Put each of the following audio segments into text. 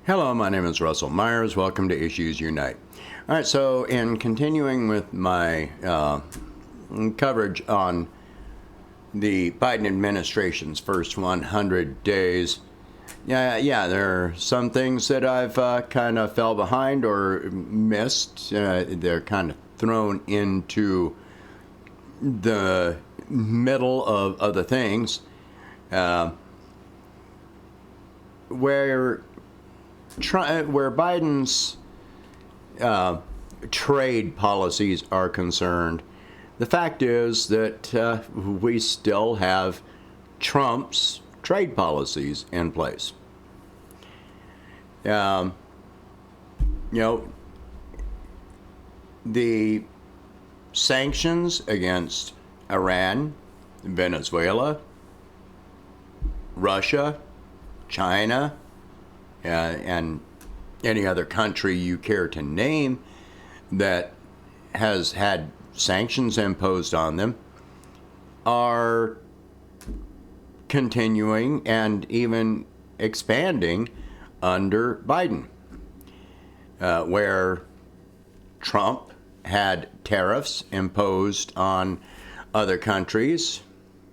Hello, my name is Russell Myers. Welcome to Issues Unite. All right, so in continuing with my coverage on the Biden administration's first 100 days, there are some things that I've kind of fell behind or missed. They're kind of thrown into the middle of other things where Biden's trade policies are concerned. The fact is that we still have Trump's trade policies in place. The sanctions against Iran, Venezuela, Russia, China, and any other country you care to name that has had sanctions imposed on them are continuing and even expanding under Biden, where Trump had tariffs imposed on other countries,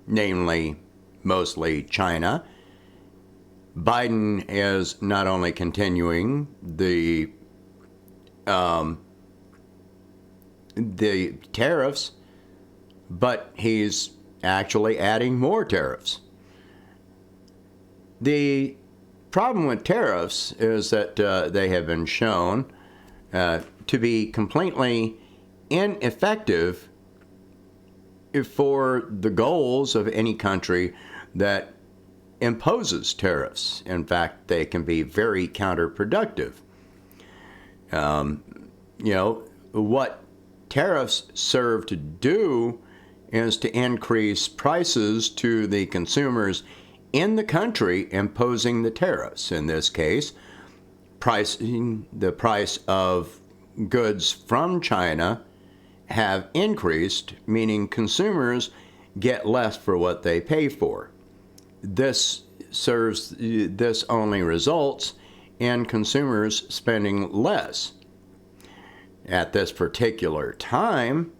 namely mostly China. Biden is not only continuing the tariffs, but he's actually adding more tariffs. The problem with tariffs is that they have been shown to be completely ineffective for the goals of any country that imposes tariffs. In fact, they can be very counterproductive. What tariffs serve to do is to increase prices to the consumers in the country imposing the tariffs. In this case, the price of goods from China have increased, meaning consumers get less for what they pay for. This only results in consumers spending less. At this particular time,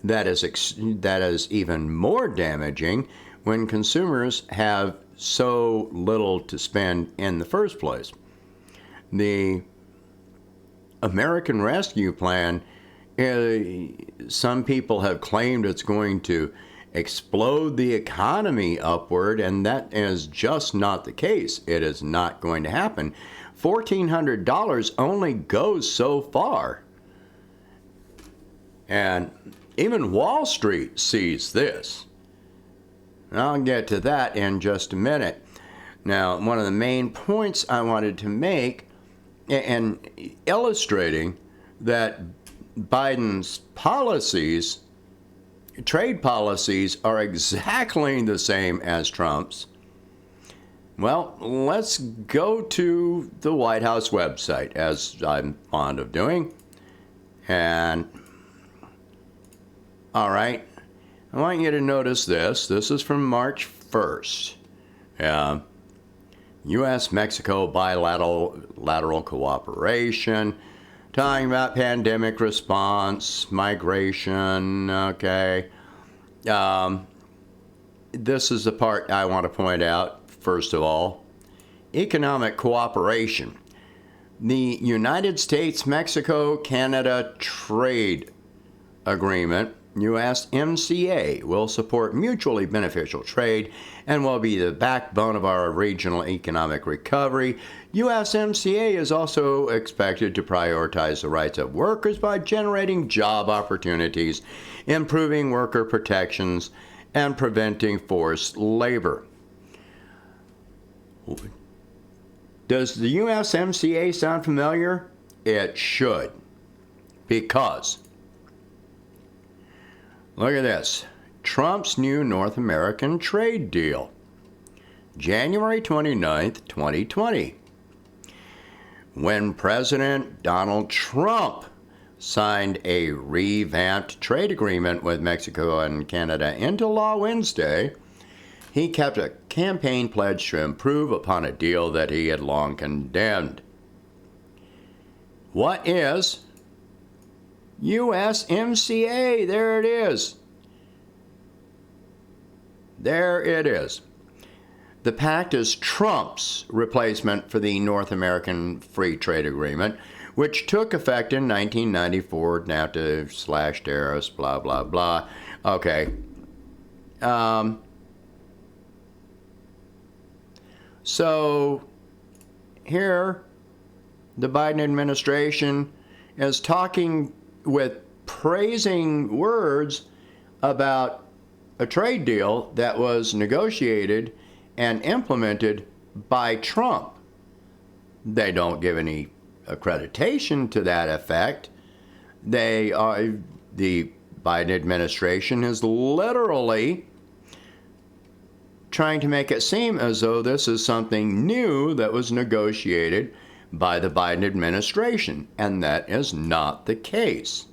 that is even more damaging when consumers have so little to spend in the first place. The American Rescue Plan, some people have claimed it's going to explode the economy upward, and that is just not the case. It is not going to happen. $1,400 only goes so far. And even Wall Street sees this. And I'll get to that in just a minute. Now, one of the main points I wanted to make in illustrating that Biden's policies, trade policies, are exactly the same as Trump's. Well, let's go to the White House website, as I'm fond of doing. And, all right, I want you to notice this. This is from March 1st. U.S.-Mexico bilateral cooperation. Talking about pandemic response, migration, okay. This is the part I want to point out, first of all. Economic cooperation. The United States-Mexico-Canada Trade Agreement, USMCA, will support mutually beneficial trade and will be the backbone of our regional economic recovery. USMCA is also expected to prioritize the rights of workers by generating job opportunities, improving worker protections, and preventing forced labor. Does the USMCA sound familiar? It should, because look at this. Trump's new North American trade deal. January 29th, 2020. When President Donald Trump signed a revamped trade agreement with Mexico and Canada into law Wednesday, he kept a campaign pledge to improve upon a deal that he had long condemned. What is USMCA? There it is. There it is. The pact is Trump's replacement for the North American Free Trade Agreement, which took effect in 1994, now to slash tariffs, blah, blah, blah. Okay. So here, the Biden administration is talking with praising words about a trade deal that was negotiated and implemented by Trump. They don't give any accreditation to that effect. The Biden administration is literally trying to make it seem as though this is something new that was negotiated by the Biden administration, and that is not the case.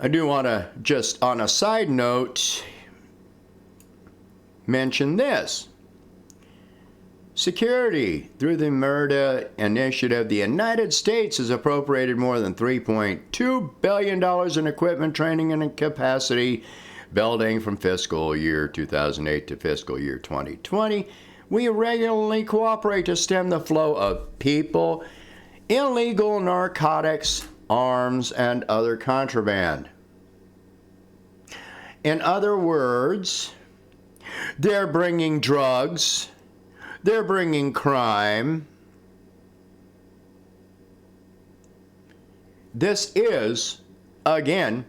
I do want to just, on a side note, mention this. Security. Through the MIRTA initiative, the United States has appropriated more than $3.2 billion in equipment, training, and capacity building from fiscal year 2008 to fiscal year 2020. We regularly cooperate to stem the flow of people, illegal narcotics, arms, and other contraband. In other words, they're bringing drugs, they're bringing crime. This is, again,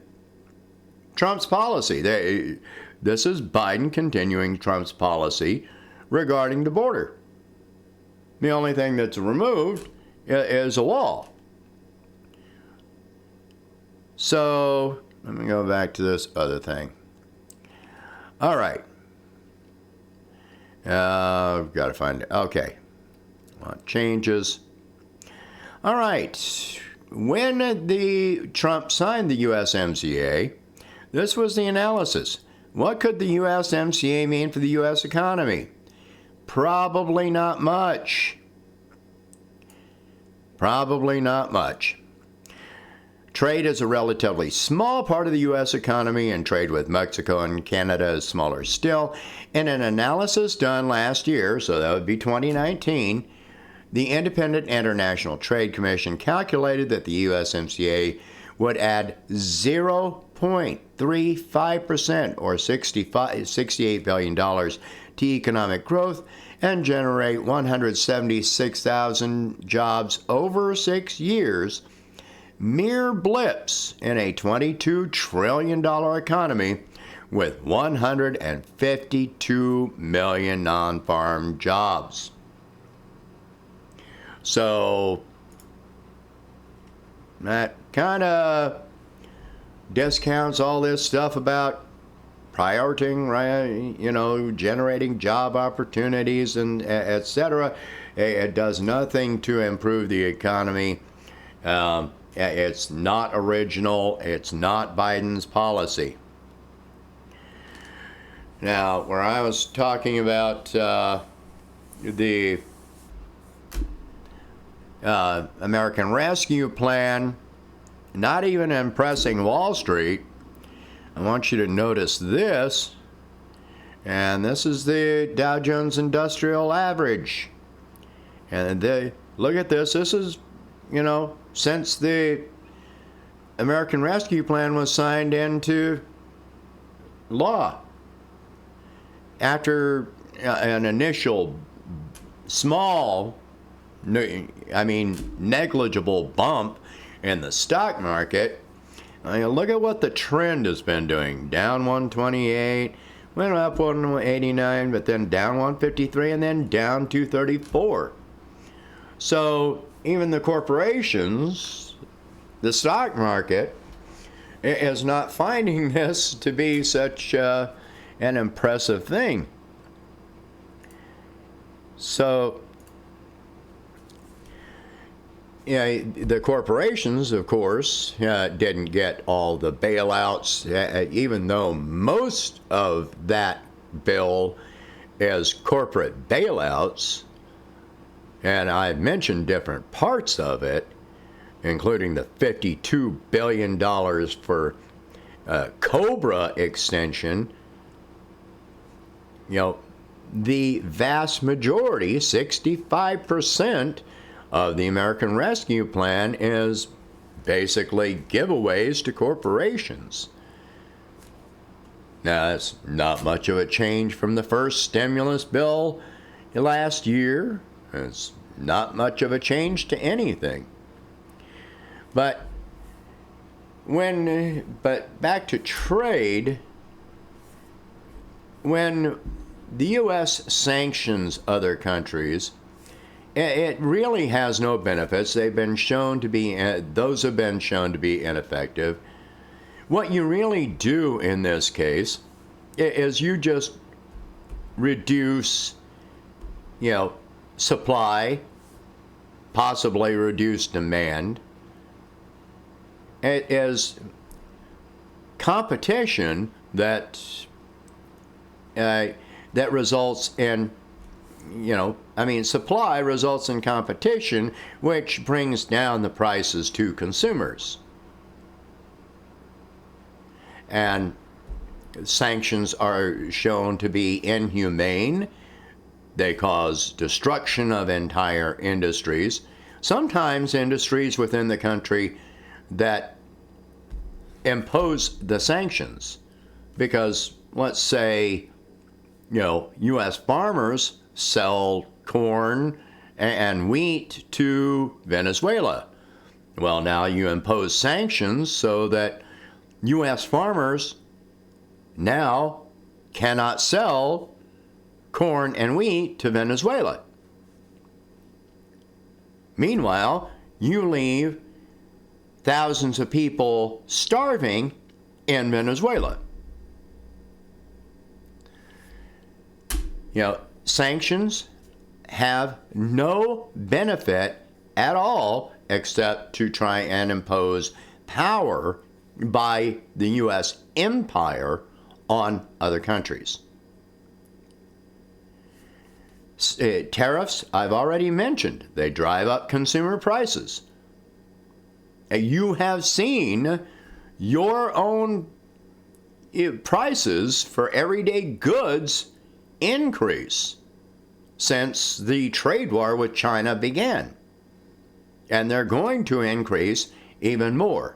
Trump's policy. This is Biden continuing Trump's policy regarding the border. The only thing that's removed is a wall. So, let me go back to this other thing. All right. I've got to find it. Okay. Changes. All right. When Trump signed the USMCA, this was the analysis. What could the USMCA mean for the U.S. economy? Probably not much. Probably not much. Trade is a relatively small part of the U.S. economy, and trade with Mexico and Canada is smaller still. In an analysis done last year, so that would be 2019, the Independent International Trade Commission calculated that the USMCA would add 0.35% or $68 billion to economic growth and generate 176,000 jobs over 6 years. Mere blips in a $22 trillion economy with 152 million non-farm jobs. So that kind of discounts all this stuff about prioritizing, right, generating job opportunities and etc. It does nothing to improve the economy. It's not original. It's not Biden's policy. Now, where I was talking about the American Rescue Plan not even impressing Wall Street, I want you to notice this. And this is the Dow Jones Industrial Average. And look at this. This is, since the American Rescue Plan was signed into law. After an initial small, negligible bump in the stock market, look at what the trend has been doing. Down 128, went up 189, but then down 153, and then down 234. So even the corporations, the stock market, is not finding this to be such an impressive thing. So the corporations, of course, didn't get all the bailouts, even though most of that bill is corporate bailouts. And I mentioned different parts of it, including the $52 billion for Cobra extension. You know, the vast majority, 65% of the American Rescue Plan is basically giveaways to corporations. Now, that's not much of a change from the first stimulus bill last year. It's not much of a change to anything. But back to trade, when the U.S. sanctions other countries, it really has no benefits. Those have been shown to be ineffective. What you really do in this case is you just reduce, supply, possibly reduce demand. It is competition that results in, supply results in competition, which brings down the prices to consumers. And sanctions are shown to be inhumane. They cause destruction of entire industries, sometimes industries within the country that impose the sanctions. Because let's say, U.S. farmers sell corn and wheat to Venezuela. Well, now you impose sanctions so that U.S. farmers now cannot sell corn and wheat to Venezuela. Meanwhile, you leave thousands of people starving in Venezuela. Sanctions have no benefit at all except to try and impose power by the U.S. empire on other countries. Tariffs, I've already mentioned, they drive up consumer prices. You have seen your own prices for everyday goods increase since the trade war with China began. And they're going to increase even more.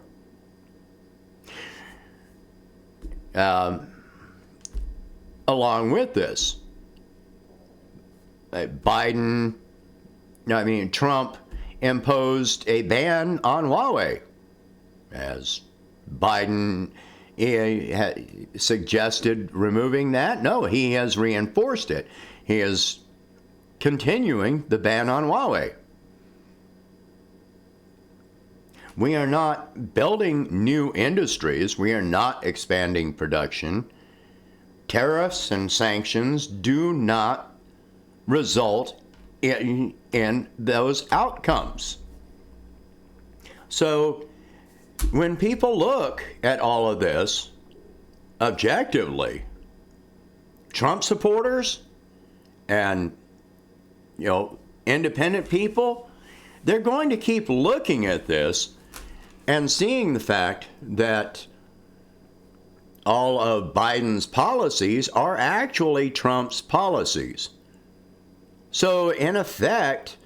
Along with this, Trump imposed a ban on Huawei, as Biden suggested removing that. No, he has reinforced it. He is continuing the ban on Huawei. We are not building new industries. We are not expanding production. Tariffs and sanctions do not result in those outcomes. So when people look at all of this objectively, Trump supporters and independent people, they're going to keep looking at this and seeing the fact that all of Biden's policies are actually Trump's policies. So, in effect,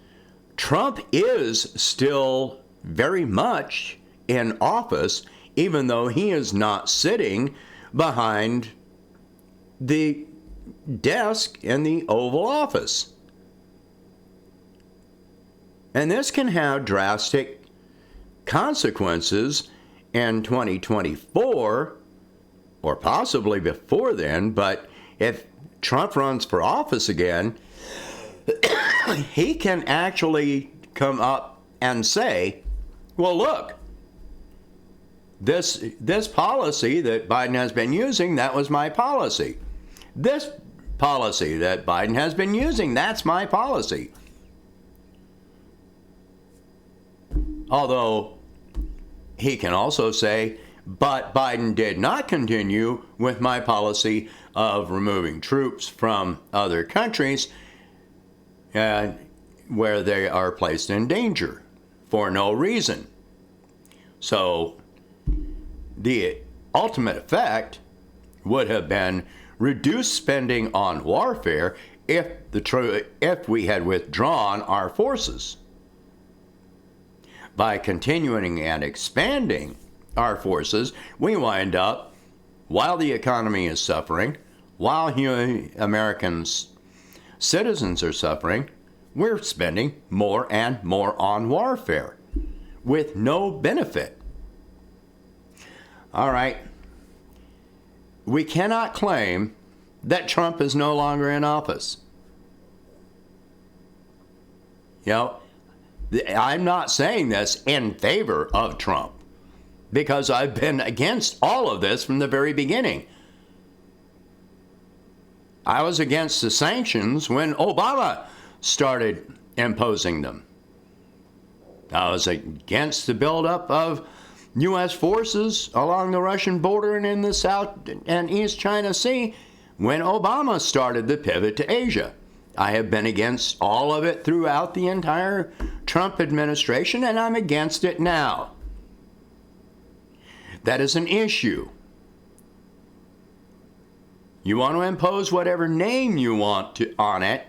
Trump is still very much in office, even though he is not sitting behind the desk in the Oval Office. And this can have drastic consequences in 2024, or possibly before then. But if Trump runs for office again, he can actually come up and say, well, look, this policy that Biden has been using, that was my policy. This policy that Biden has been using, that's my policy. Although he can also say, but Biden did not continue with my policy of removing troops from other countries. where they are placed in danger for no reason. So the ultimate effect would have been reduced spending on warfare if we had withdrawn our forces. By continuing and expanding our forces, we wind up, while the economy is suffering, while American citizens are suffering, we're spending more and more on warfare with no benefit. All right. We cannot claim that Trump is no longer in office. You know, I'm not saying this in favor of Trump, because I've been against all of this from the very beginning. I was against the sanctions when Obama started imposing them. I was against the buildup of U.S. forces along the Russian border and in the South and East China Sea when Obama started the pivot to Asia. I have been against all of it throughout the entire Trump administration, and I'm against it now. That is an issue. You want to impose whatever name you want on it.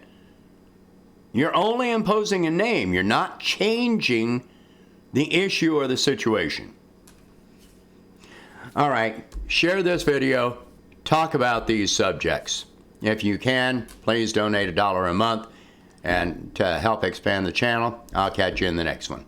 You're only imposing a name. You're not changing the issue or the situation. All right, share this video. Talk about these subjects. If you can, please donate $1 a month and to help expand the channel. I'll catch you in the next one.